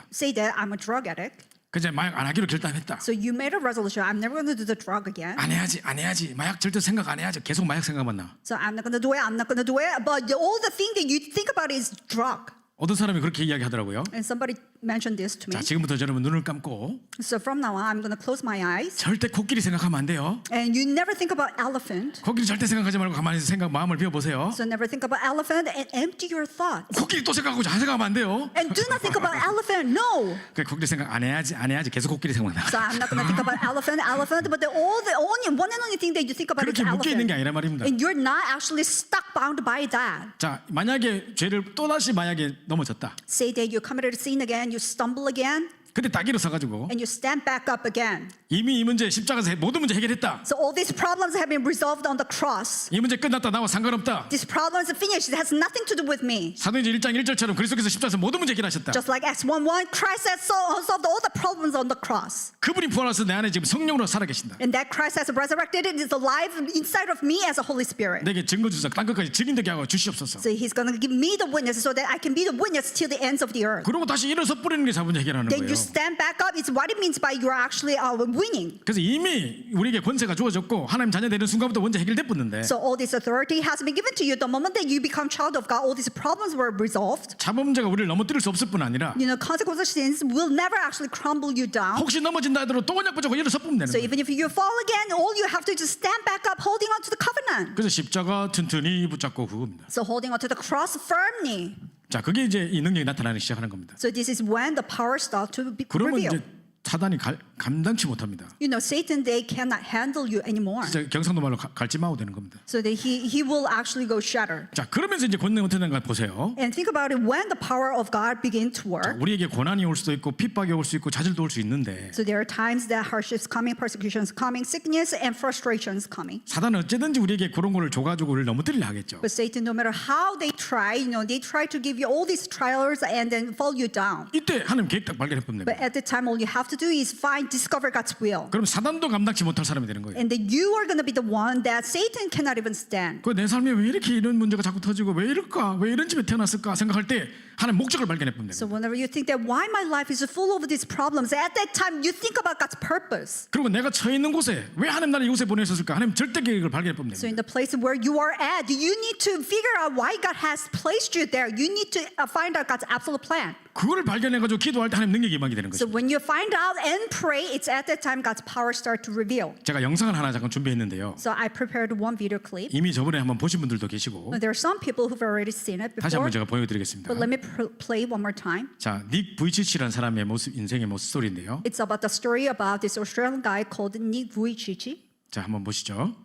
Say that I'm a drug addict.
그제 마약 안 하기로 결단했다.
So you made a resolution. I'm never going to do the drug again.
안 해야지. 마약 절대 생각 안 해야지. 계속 마약 생각만 나.
So I'm not going to do it. I'm not going to do it. But all the thing that you think about is drug.
어떤 사람이 그렇게 이야기하더라고요.
And somebody mentioned this to me.
자, 지금부터 여러분 눈을 감고
So from now on, I'm going to close my eyes.
절대 코끼리 생각하면 안 돼요.
And you never think about elephant.
코끼리 절대 생각하지 말고 가만히 마음을 비워 보세요.
So never think about elephant and empty your thoughts.
코끼리 또 생각하고 잘 생각하면 안 돼요.
And do not think about elephant. No.
그 코끼리 생각 안 해야지. 계속 코끼리 생각나.
So I'm not going to think about elephant, but the only one and only thing that you think about is
그렇게 묶여 있는 게
elephant.
아니란 말입니다.
And you're not actually stuck bound by that.
자, 만약에 죄를 또 다시 마약에 넘어졌다.
Say that you committed sin again, you stumble again,
근데 딱 일어서가지고
and you stand back up again.
이미 이 문제 십자가에서 모든 문제 해결했다.
So all these problems have been resolved on the cross.
이 문제 끝났다. 나와 상관없다.
This problem is finished. It has nothing to do with me.
사도행전 1장 1절처럼 그리스도께서 십자가에서 모든 문제 해결하셨다.
Just like Acts 1:1, Christ has solved all the problems on the cross.
그분이 부활해서 내 안에 지금 성령으로 살아계신다.
And that Christ has resurrected and is alive inside of me as a Holy Spirit.
내게 증거 주사 땅 끝까지 증인되게 하고 주시옵소서.
So he's going to give me the witness so that I can be the witness till the ends of the earth.
그리고 다시 일어서 뿌리는 게 자문제 해결하는
Then
거예요.
you stand back up. It's what it means by you're actually winning.
그래서 이미 우리에게 권세가 주어졌고 하나님 자녀 되는 순간부터 원죄 해결됐었는데
So all this authority has been given to you. The moment that you become child of God, all these problems were resolved.
자범죄가 우리를 넘어뜨릴 수 없을 뿐 아니라
You know, consequences of sins will never actually crumble you down.
혹시 넘어진다 하더라도 또 언약 붙잡고 일어서 뿌면 되는
So
거예요.
even if you fall again, all you have to do is stand back up, holding on to the covenant.
그래서 십자가 튼튼히 붙잡고 그겁니다.
So holding on to the cross firmly.
자, 그게 이제 이 능력이 나타나기 시작하는 겁니다.
So this is when the power starts to be
그러면
revealed.
이제 사단이 감당치 못합니다.
You know, Satan, they cannot handle you anymore.
진짜 경상도 말로 갈지마오 되는 겁니다.
So that he will actually go shatter.
자, 그러면서 이제 권능 어떻게 되는가 보세요.
And think about it when the power of God begin to work.
우리에게 고난이 올 수도 있고 핍박이 올 수 있고 자질도 올 수 있는데
So there are times that hardships coming, persecutions coming, sickness and frustrations coming.
사단은 어쨌든지 우리에게 그런 거를 줘가지고 우리를 넘어뜨리려 하겠죠.
But Satan, no matter how they try, you know, they try to give you all these trials and then fall you down.
이때 하나님 계획 딱 발견해 보면
But
됩니다.
at the time, all you have to do is discover God's will.
그럼 사단도 감당치 못할 사람이 되는 거예요.
And then you are going to be the one that Satan cannot even stand.
그 내 삶에 왜 이렇게 이런 문제가 자꾸 터지고 왜 이럴까? 왜 이런 집에 태어났을까? 생각할 때 하나님 목적을 발견해 보면
So
됩니다.
whenever you think that why my life is full of these problems, at that time you think about God's purpose.
그리고 내가 처해 있는 곳에 왜 하나님 나를 이곳에 보내셨을까? 하나님 절대 계획을 발견해 보면
So in
됩니다.
the place where you are at, you need to figure out why God has placed you there. You need to find out God's absolute plan.
그거를 발견해가지고 기도할 때 하나님 능력이 임하게 되는
So
것입니다.
when you find out and pray, it's at that time God's power start to reveal.
제가 영상을 하나 잠깐 준비했는데요.
So I prepared one video clip.
이미 저번에 한번 보신 분들도 계시고
There are some people who've already seen it
다시
before,
한번 제가 보여드리겠습니다.
but let me play one more time.
자, 닉 부이치치라는 사람의 모습, 인생의 모습 스토리인데요.
It's about the story about this Australian guy called Nick Vujicic.
자, 한번 보시죠.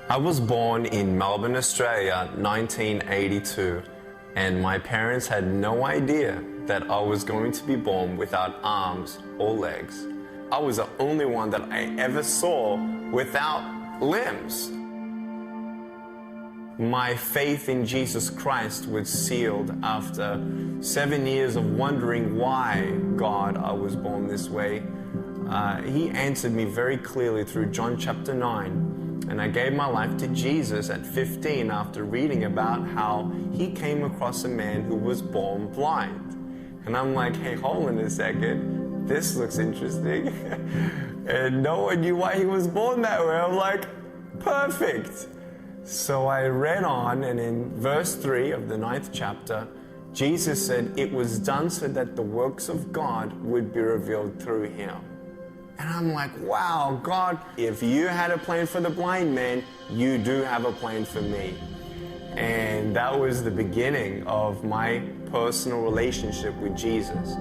I was born in Melbourne, Australia, 1982, And my parents had no idea that I was going to be born without arms or legs. I was the only one that I ever saw without limbs. My faith in Jesus Christ was sealed after 7 years of wondering why, God, I was born this way. He answered me very clearly through John chapter 9. And I gave my life to Jesus at 15 after reading about how he came across a man who was born blind. And I'm like, hey, hold on a second. This looks interesting. And no one knew why he was born that way. I'm like, perfect. So I read on, and in verse 3 of the 9th chapter, Jesus said, it was done so that the works of God would be revealed through him. And I'm like, wow, God, if you had a plan for the blind man, you do have a plan for me. And that was the beginning of my personal relationship with Jesus.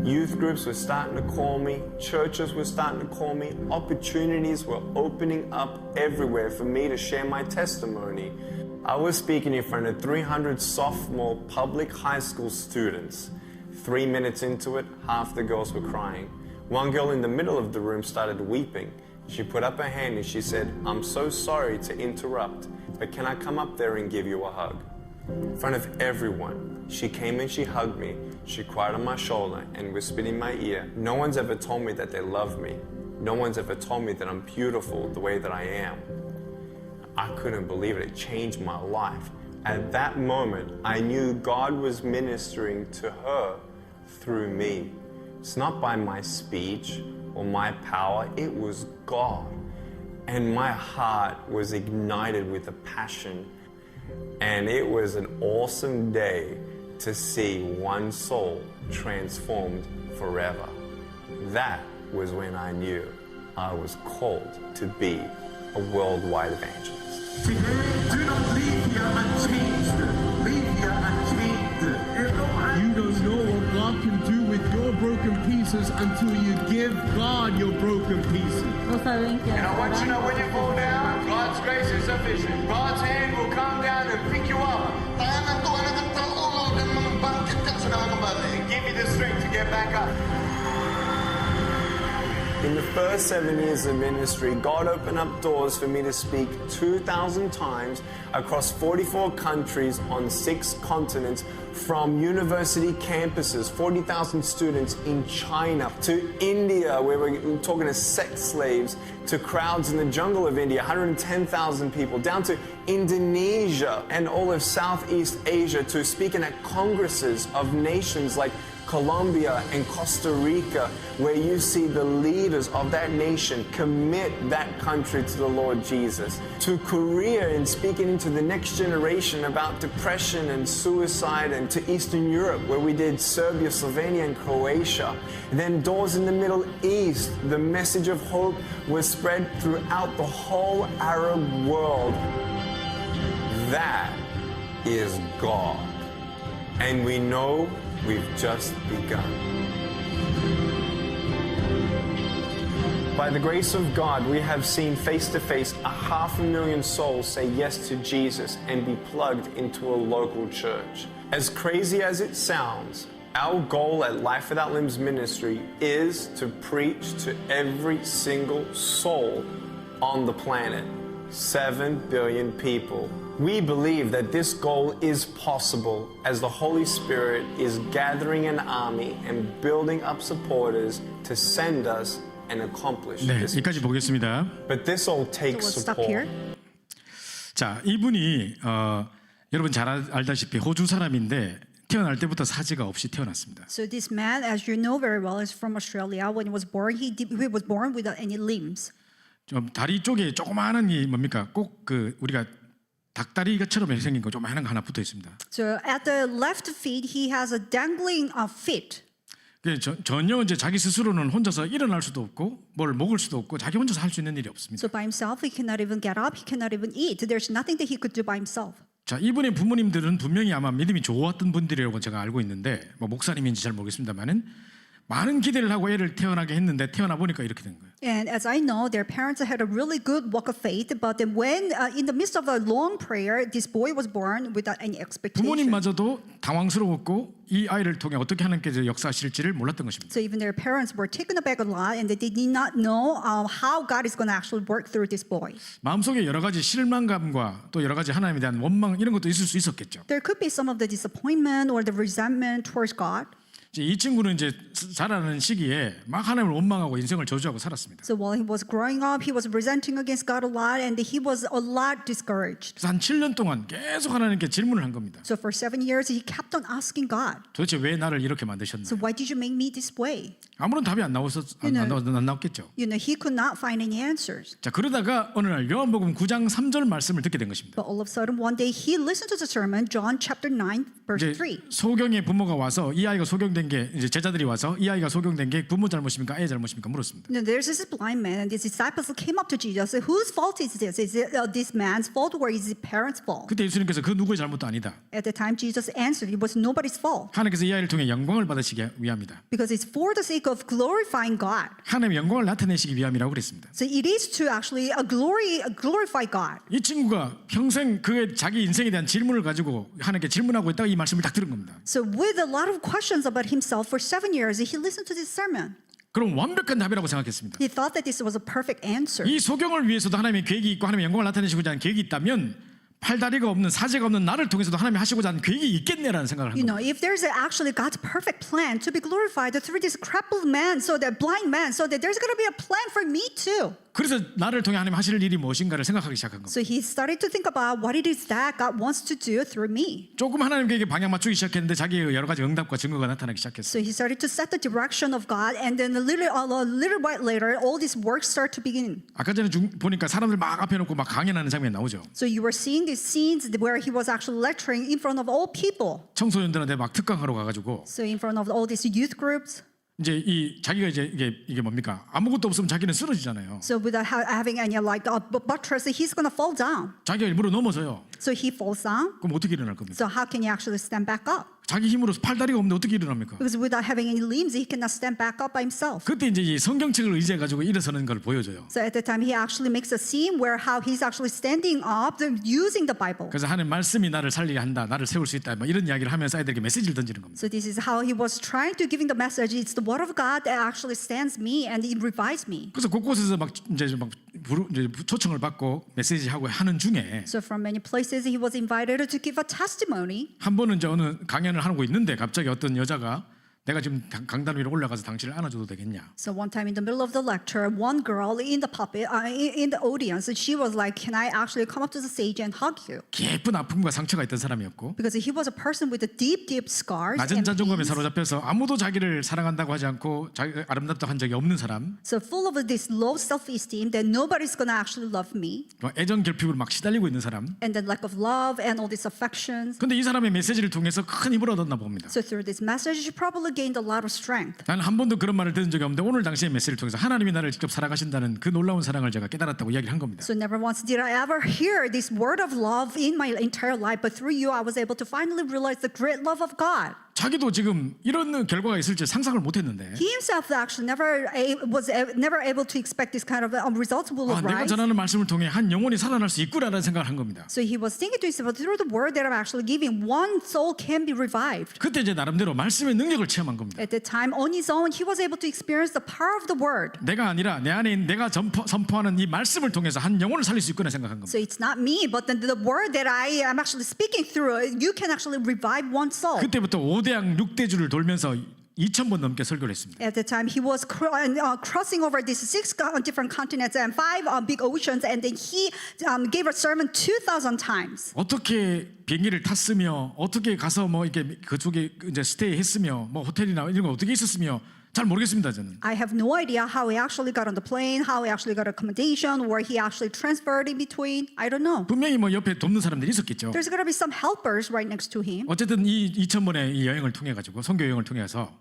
Youth groups were starting to call me, churches were starting to call me, opportunities were opening up everywhere for me to share my testimony. I was speaking in front of 300 sophomore public high school students. 3 minutes into it, half the girls were crying. One girl in the middle of the room started weeping. She put up her hand and she said, I'm so sorry to interrupt, but can I come up there and give you a hug? In front of everyone, she came and she hugged me. She cried on my shoulder and whispered in my ear, no one's ever told me that they love me. No one's ever told me that I'm beautiful the way that I am. I couldn't believe it. It changed my life. At that moment, I knew God was ministering to her through me. It's not by my speech or my power, it was God. And my heart was ignited with a passion. And it was an awesome day to see one soul transformed forever. That was when I knew I was called to be a worldwide evangelist.
Today, do not leave here unchanged. Leave here unchanged.
You don't know what God can do with your broken pieces until you give God your broken pieces.
No saben qué
And I want you to know
harán.
when you fall down, God's grace is sufficient. God's hand will come down and pick you up and give you the strength to get back up. In the first 7 years of ministry, God opened up doors for me to speak 2,000 times across 44 countries on 6 continents, from university campuses, 40,000 students in China, to India, where we're talking to sex slaves, to crowds in the jungle of India, 110,000 people, down to Indonesia and all of Southeast Asia, to speaking at congresses of nations like Colombia and Costa Rica, where you see the leaders of that nation commit that country to the Lord Jesus. To Korea and speaking into the next generation about depression and suicide, and to Eastern Europe, where we did Serbia, Slovenia, and Croatia. Then doors in the Middle East. The message of hope was spread throughout the whole Arab world. That is God. And we know we've just begun. By the grace of God, we have seen face to face 500,000 souls say yes to Jesus and be plugged into a local church. As crazy as it sounds, our goal at Life Without Limbs Ministry is to preach to every single soul on the planet. 7 billion people. We believe that this goal is possible as the Holy Spirit is gathering an army and building up supporters to send us and accomplish
네,
this.
여기까지 보겠습니다.
But this all
So
takes
we'll stop here.
support.
자, 이분이 여러분 잘 알다시피 호주 사람인데 태어날 때부터 사지가 없이 태어났습니다.
So this man, as you know very well, is from Australia. When he was born, he was born without any limbs.
좀 다리 쪽에 조그마한 이 뭡니까? 꼭 그 우리가 닭다리처럼 생긴 거 조그마한 거 하나 붙어 있습니다.
So at the left feet, he has a dangling feet.
전혀 이제 자기 스스로는 혼자서 일어날 수도 없고 뭘 먹을 수도 없고 자기 혼자서 할 수 있는 일이 없습니다.
So by himself, he cannot even get up. He cannot even eat. There's nothing that he could do by himself.
자, 이분의 부모님들은 분명히 아마 믿음이 좋았던 분들이라고 제가 알고 있는데 뭐 목사님인지 잘 모르겠습니다만은 많은 기대를 하고 애를 태어나게 했는데 태어나 보니까 이렇게 된 거예요.
And as I know, their parents had a really good walk of faith, but then when in the midst of a long prayer, this boy was born without any expectation.
부모님마저도 당황스러웠고 이 아이를 통해 어떻게 하나님께서 역사하실지를 몰랐던 것입니다.
So even their parents were taken aback a lot, and they did not know how God is going to actually work through this boy.
마음속에 여러 가지 실망감과 또 여러 가지 하나님에 대한 원망 이런 것도 있을 수 있었겠죠.
There could be some of the disappointment or the resentment towards God.
이제 이 친구는 이제 자라는 시기에 막 하나님을 원망하고 인생을 저주하고 살았습니다.
So while he was growing up, he was resenting against God a lot, and he was a lot discouraged.
그래서 한 7년 동안 계속 하나님께 질문을 한 겁니다.
So for 7 years, he kept on asking God,
도대체 왜 나를 이렇게 만드셨나?
so why did you make me this way?
아무런 답이 안 나왔겠죠.
You know, he could not find any answers.
자, 그러다가 어느 날 요한복음 9장 3절 말씀을 듣게 된 것입니다.
But all of a sudden, one day, he listened to the sermon, John chapter 9, verse
이제
3.
소경의 부모가 와서 이 아이가 소경된 게 이제 제자들이 와서 이 아이가 소경된 게 부모 잘못입니까? 애 잘못입니까? 물었습니다.
Now, there's this blind man, and his disciples came up to Jesus. Whose fault is this? Is it this man's fault or is it parents' fault?
그때 예수님께서 그 누구의 잘못도 아니다.
At the time, Jesus answered, it was nobody's fault.
하나님께서 이 아이를 통해 영광을 받으시기 위함이다.
Because it's for the sake of glorifying God.
하나님의 영광을 나타내시기 위함이라고 그랬습니다.
So it is to actually glorify God.
이 친구가 평생 그의 자기 인생에 대한 질문을 가지고 하나님께 질문하고 있다가 이 말씀을 딱 들은 겁니다.
So with a lot of questions about himself for 7 years, he listened to this sermon.
그럼 완벽한 답이라고 생각했습니다.
He thought that this was a perfect answer.
이 소경을 위해서도 하나님의 계획이 있고 하나님의 영광을 나타내시고자 하는 계획이 있다면 팔다리가 없는 사제가 없는 나를 통해서도 하나님이 하시고자 하는 계획이 있겠네라는 생각을 한
You
겁니다.
know, if there's actually God's perfect plan to be glorified through this crippled man, so that blind man, so that there's going to be a plan for me too.
그래서 나를 통해 하나님 하실 일이 무엇인가를 생각하기 시작한 겁니다.
So he started to think about what it is that God wants to do through me.
조금 하나님께 방향 맞추기 시작했는데 자기의 여러 가지 응답과 증거가 나타나기 시작했어요.
So he started to set the direction of God, and then a little while later, all these works start to begin.
아까 전에 보니까 사람들 막 앞에 놓고 막 강연하는 장면이 나오죠.
So you were seeing these scenes where he was actually lecturing in front of all people.
청소년들한테 막 특강하러 가가지고
So in front of all these youth groups.
이제 이 자기가 이제 이게 뭡니까? 아무것도 없으면 자기는 쓰러지잖아요.
So without having any like buttress, he's gonna fall down.
자기가 일부러 넘어져요.
So he falls down.
그럼 어떻게 일어날 겁니까?
So how can he actually stand back up?
자기 힘으로 팔다리가 없는데 어떻게 일어납니까?
Because without having any limbs, he cannot stand back up by himself.
그때 이제 이 성경책을 의지해 가지고 일어서는 걸 보여줘요.
So at the time, he actually makes a scene where how he's actually standing up using the Bible.
그래서 하나님 말씀이 나를 살리게 한다, 나를 세울 수 있다, 뭐 이런 이야기를 하면서 아이들에게 메시지를 던지는 겁니다.
So this is how he was trying to giving the message. It's the word of God that actually stands me and it revives me.
그래서 곳곳에서 막 이제 초청을 받고 메시지하고 하는 중에
So from many places, he was invited to give a testimony.
한 번은 이제 어느 강연을 하고 있는데 갑자기 어떤 여자가 내가 지금 강단 위로 올라가서 당신을 안아줘도 되겠냐?
So one time in the middle of the lecture, one girl in the pulpit, in the audience, she was like, "Can I actually come up to the stage and hug you?"
깊은 아픔과 상처가 있던 사람이었고
Because he was a person with a deep scars.
낮은
and
자존감에
pains.
사로잡혀서 아무도 자기를 사랑한다고 하지 않고 자기 아름답다고 한 적이 없는 사람,
So full of this low self-esteem that nobody's gonna actually love me,
애정 결핍으로 막 시달리고 있는 사람.
and then lack of love and all these affections.
근데 이 사람의 메시지를 통해서 큰 힘을 얻었나 봅니다.
So through this message, she probably gained a lot of strength.
나는 한 번도 그런 말을 들은 적이 없는데 오늘 당시의 메시지를 통해서 하나님이 나를 직접 사랑하신다는 그 놀라운 사랑을 제가 깨달았다고 이야기를 한 겁니다.
So never once did I ever hear this word of love in my entire life, but through you, I was able to finally realize the great love of God.
자기도 지금 이런 결과가 있을 줄 상상을 못했는데
He himself actually was never able to expect this kind of results will
내가
arise.
전하는 말씀을 통해 한 영혼이 살아날 수 있구나라는 생각을 한 겁니다.
So he was thinking to himself, through the word that I'm actually giving, one soul can be revived.
그때 이제 나름대로 말씀의 능력을 체험한 겁니다.
At the time, on his own, he was able to experience the power of the word.
내가 아니라 내 안에 있는 내가 선포하는 이 말씀을 통해서 한 영혼을 살릴 수 있구나 생각한 겁니다.
So it's not me, but the word that I am actually speaking through, you can actually revive one soul.
그때부터 5대양 6대주를 돌면서 2,000번 넘게 설교를 했습니다.
At the time, he was crossing over these 6 different continents and 5 big oceans, and then he gave a sermon 2,000 times.
어떻게 비행기를 탔으며 어떻게 가서 뭐 이렇게 그쪽에 이제 스테이했으며 뭐 호텔이나 이런 거 어떻게 있었으며 잘 모르겠습니다 저는.
I have no idea how he actually got on the plane, how he actually got accommodation, where he actually transferred in between. I don't know.
분명히 뭐 옆에 돕는 사람들이 있었겠죠.
There's gonna be some helpers right next to him.
어쨌든 이 2,000번의 이 여행을 통해 가지고 선교 여행을 통해서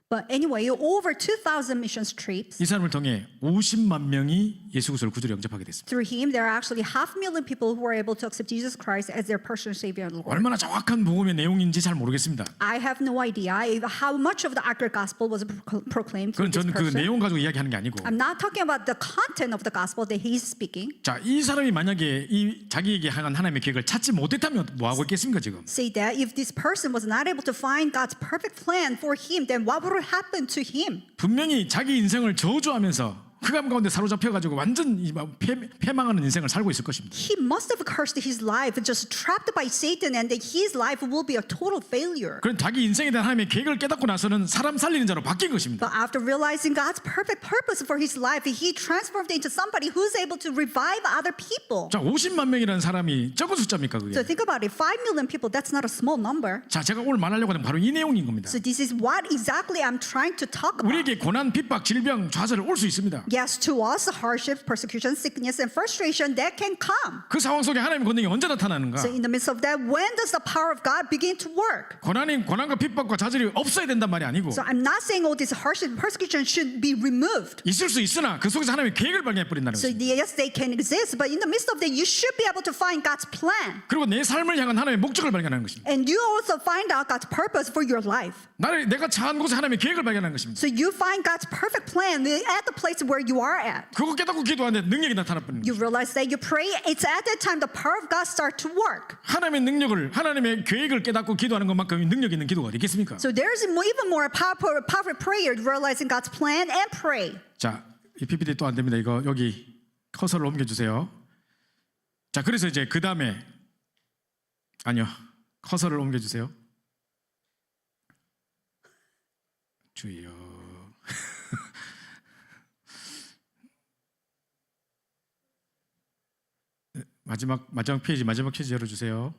But anyway, over 2,000 missions trips.
이 사람을 통해 50만 명이 예수 그리스도를 구주로 영접하게 됐습니다.
Through him, there are actually 500,000 people who were able to accept Jesus Christ as their personal Savior and Lord.
얼마나 정확한 복음의 내용인지 잘 모르겠습니다.
I have no idea how much of the accurate gospel was proclaimed
그건
through this
저는 그
person.
내용 가지고 이야기하는 게 아니고,
I'm not talking about the content of the gospel that he's speaking.
자, 이 사람이 만약에 이 자기에게 향한 하나님의 계획을 찾지 못했다면 뭐 하고 있겠습니까 지금?
Say that if this person was not able to find God's perfect plan for him, then what would happen to him?
분명히 자기 인생을 저주하면서 흑암 가운데 사로잡혀가지고 완전 패망하는 인생을 살고 있을 것입니다.
He must have cursed his life, just trapped by Satan, and that his life will be a total failure.
그런 자기 인생에 대한 하나님의 계획을 깨닫고 나서는 사람 살리는 자로 바뀐 것입니다.
But after realizing God's perfect purpose for his life, he transformed into somebody who's able to revive other people.
자, 50만 명이라는 사람이 적은 숫자입니까 그게?
So think about it, 5 million people, that's not a small number.
자, 제가 오늘 말하려고 하는 바로 이 내용인 겁니다.
So this is what exactly I'm trying to talk about.
우리에게 고난, 핍박, 질병, 좌절 올 수 있습니다.
Yes, to us, hardship, persecution, sickness, and frustration, that can come.
그 상황 속에 하나님의 권능이 언제 나타나는가?
So in the midst of that, when does the power of God begin to work?
고난과 핍박과 좌절이 없어야 된단 말이 아니고,
So I'm not saying all this hardship and persecution should be removed.
있을 수 있으나 그 속에서 하나님의 계획을 발견해 버린다는
So
것입니다.
yes, they can exist, but in the midst of that, you should be able to find God's plan.
그리고 내 삶을 향한 하나님의 목적을 발견하는 것입니다.
And you also find out God's purpose for your life.
내가 처한 곳에 하나님의 계획을 발견하는 것입니다.
So you find God's perfect plan at the place where you are at.
그거 깨닫고 기도하는데 능력이 나타나 버리는
You
거죠.
realize that you pray, it's at that time the power of God starts to work.
하나님의 능력을, 하나님의 계획을 깨닫고 기도하는 것만큼 능력 있는 기도가 어디 있겠습니까?
So there's even more powerful prayer, realizing God's plan and pray.
자, 이 PPT 또 안 됩니다. 이거 여기 커서를 옮겨주세요. 자, 그래서 이제 그 다음에 아니요, 커서를 옮겨주세요. 주여. 마지막 페이지 열어주세요.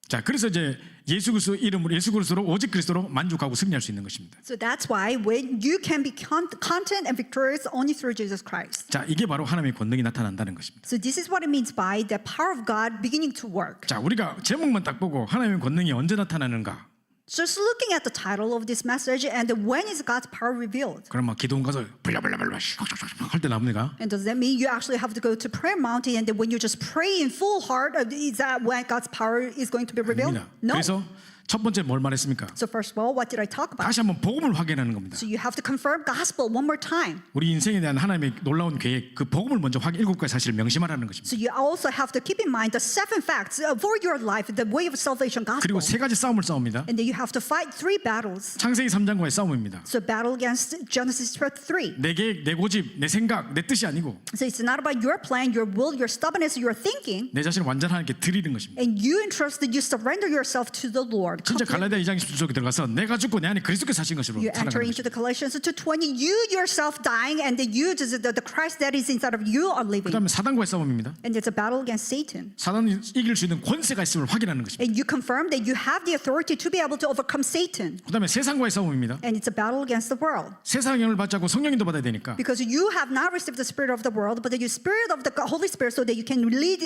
자, 그래서 이제 예수 그리스도로 오직 그리스도로 만족하고 승리할 수 있는 것입니다.
So that's why when you can be content and victorious only through Jesus Christ.
자, 이게 바로 하나님의 권능이 나타난다는 것입니다.
So this is what it means by the power of God beginning to work.
자, 우리가 제목만 딱 보고 하나님의 권능이 언제 나타나는가?
Just looking at the title of this message and when is God's power revealed?
그럼 막 기도원 가서 블라블라블라 할 때 나옵니까?
And does that mean you actually have to go to prayer mountain and then when you just pray in full heart, is that when God's power is going to be revealed?
아닙니다.
No.
그래서 첫 번째 뭘 말했습니까?
So first of all, what did I talk about?
다시 한번 복음을 확인하는 겁니다.
So you have to confirm gospel one more time.
우리 인생에 대한 하나님의 놀라운 계획, 그 복음을 먼저 7가지 사실을 명심하라는 것입니다.
So you also have to keep in mind the 7 facts for your life, the way of salvation
그리고
gospel.
3가지 싸움을 싸웁니다.
And then you have to fight 3 battles.
창세기 3장과의 싸움입니다.
So battle against Genesis chapter 3.
내 계획, 내 고집, 내 생각, 내 뜻이 아니고
So it's not about your plan, your will, your stubbornness, your thinking.
내 자신을 완전 하나님께 드리는 것입니다.
And you entrust that you surrender yourself to the Lord.
진짜 갈라디아 2장 10절 속에 들어가서 내가 죽고 내 안에 그리스도께서 사신 것으로
You enter
살아가는
into
것입니다.
the Galatians 2:20. You yourself dying, and then you, the Christ that is inside of you, are living.
그다음에 사단과의 싸움입니다.
And it's a battle against Satan.
사단이 이길 수 있는 권세가 있음을 확인하는 것입니다.
And you confirm that you have the authority to be able to overcome Satan.
그다음에 세상과의 싸움입니다.
And it's a battle against the world.
세상의 영을 받지 않고 성령인도 받아야 되니까
Because you have not received the spirit of the world, but the spirit of the Holy Spirit, so that you can lead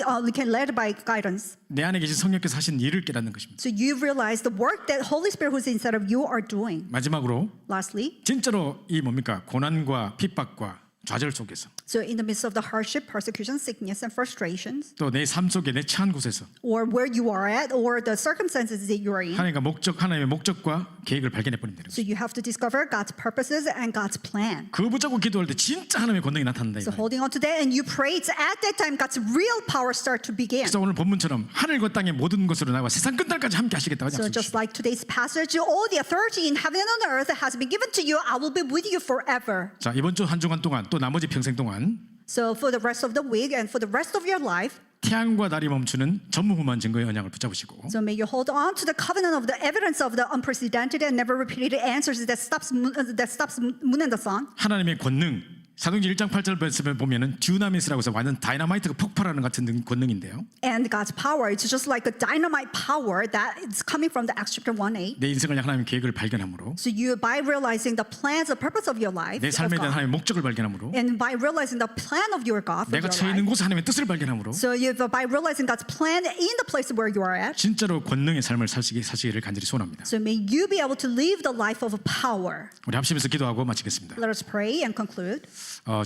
by guidance.
내 안에 계신 성령께서 하신 일을 깨닫는 것입니다.
So you realize the work that Holy Spirit who's inside of you are doing.
마지막으로
Lastly,
진짜로 이 뭡니까? 고난과 핍박과 좌절 속에서
so in the midst of the hardship, persecution, sickness, and frustrations,
또 내 삶 속에 내 처한 곳에서
or where you are at, or the circumstances that you are in,
하나님의 목적과 계획을 발견해 버린다는
so
거죠.
you have to discover God's purposes and God's plan.
그 붙잡고 기도할 때 진짜 하나님의 권능이 나타난다.
So holding on to that, and you pray, it's at that time God's real power start to begin.
그래서 오늘 본문처럼 하늘과 땅의 모든 것으로 나와 세상 끝날까지 함께 하시겠다고
So just
약속하셨습니다.
like today's passage, all the authority in heaven and on earth has been given to you. I will be with you forever.
자, 이번 주 한 주간 동안 또 나머지 평생 동안
So for the rest of the week and for the rest of your life,
태양과 달이 멈추는 전무후무한 증거의 언약을 붙잡으시고
so may you hold on to the covenant of the evidence of the unprecedented and never repeated answers that stops moon and the sun.
하나님의 권능, 사도행전 1장 8절 말씀을 보면은 듀나미스라고 해서 완전 다이너마이트가 폭발하는 같은 권능인데요.
And God's power, it's just like a dynamite power that is coming from the Acts chapter 1:8.
내 인생을 향한 하나님의 계획을 발견함으로,
So you, by realizing the plans, the purpose of your life,
내
of
삶에 대한
God,
하나님의 목적을 발견함으로,
and by realizing the plan of your God for
내가
your
처해
life,
있는 곳에 하나님의 뜻을 발견함으로
so you, by realizing God's plan in the place where you are at,
진짜로 권능의 삶을 사시기를 간절히 소원합니다.
so may you be able to live the life of power.
우리 합심해서 기도하고 마치겠습니다.
Let us pray and conclude.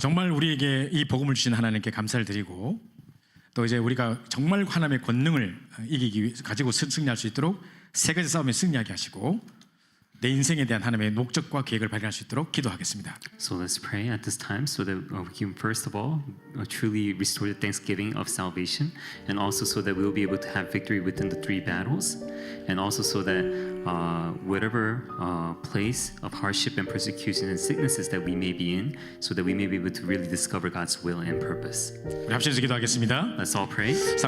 정말 우리에게 이 복음을 주신 하나님께 감사를 드리고, 또 이제 우리가 정말 하나님의 권능을 이기기 위해 가지고 승리할 수 있도록 세 가지 싸움에 승리하게 하시고 내 인생에 대한 하나님의 목적과 계획을 발견할 수 있도록 기도하겠습니다.
So let's pray at this time so that we can first of all truly restore the thanksgiving of salvation, and also so that we'll be able to have victory within the three battles, and also so that whatever place of hardship and persecution and sicknesses that we may be in, so that we may be able to really discover God's will and purpose.
우리 합심해서 기도하겠습니다.
Let's all pray.